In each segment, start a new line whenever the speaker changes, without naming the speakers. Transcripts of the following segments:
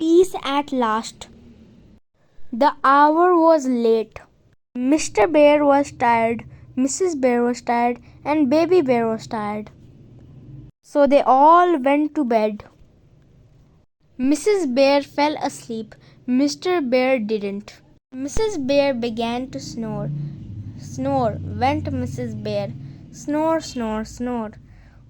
Peace at last. The hour was late. Mr. Bear was tired, Mrs. Bear was tired, and Baby Bear was tired. So they all went to bed. Mrs. Bear fell asleep. Mr. Bear didn't. Mrs. Bear began to snore. Snore, went Mrs. Bear. Snore, snore, snore.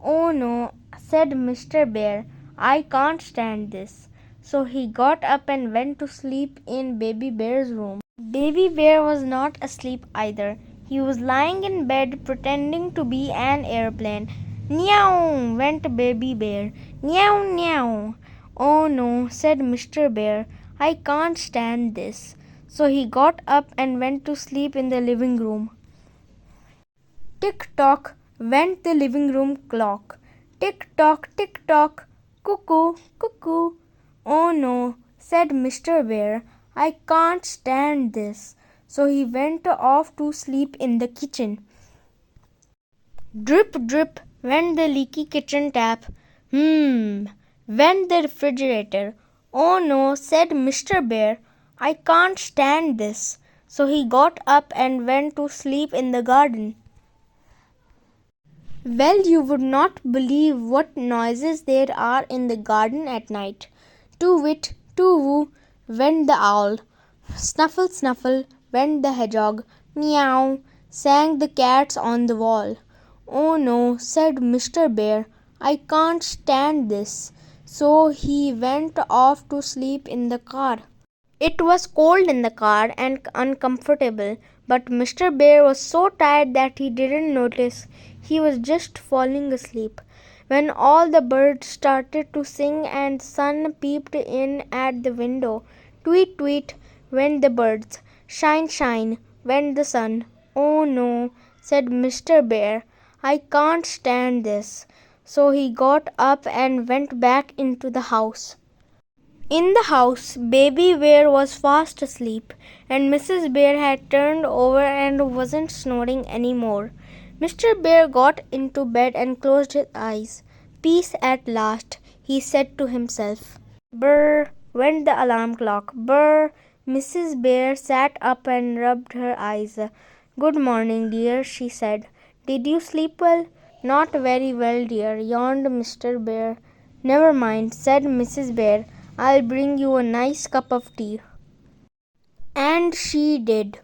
Oh no, said Mr. Bear. I can't stand this. So he got up and went to sleep in Baby Bear's room. Baby Bear was not asleep either. He was lying in bed pretending to be an airplane. Meow, went Baby Bear. Meow, meow. Oh no, said Mr. Bear. I can't stand this. So he got up and went to sleep in the living room. Tick tock went the living room clock. Tick tock, cuckoo, cuckoo. Oh no, said Mr. Bear. I can't stand this. So he went off to sleep in the kitchen. Drip, drip went the leaky kitchen tap. Went the refrigerator. Oh no, said Mr. Bear. I can't stand this. So he got up and went to sleep in the garden. Well, you would not believe what noises there are in the garden at night. Too-wit, too-woo, went the owl. Snuffle, snuffle, went the hedgehog. Meow, sang the cats on the wall. Oh no, said Mr. Bear, I can't stand this. So he went off to sleep in the car. It was cold in the car and uncomfortable, but Mr. Bear was so tired that he didn't notice. He was just falling asleep when all the birds started to sing and the sun peeped in at the window. Tweet, tweet went the birds. Shine, shine went the sun. Oh no, said Mr. Bear, I can't stand this. So he got up and went back into the house. In the house, Baby Bear was fast asleep, and Mrs. Bear had turned over and wasn't snoring any more. Mr. Bear got into bed and closed his eyes. Peace at last, he said to himself. Brr, went the alarm clock. Brr. Mrs. Bear sat up and rubbed her eyes. Good morning, dear, she said. Did you sleep well? Not very well, dear, yawned Mr. Bear. Never mind, said Mrs. Bear. I'll bring you a nice cup of tea. And she did.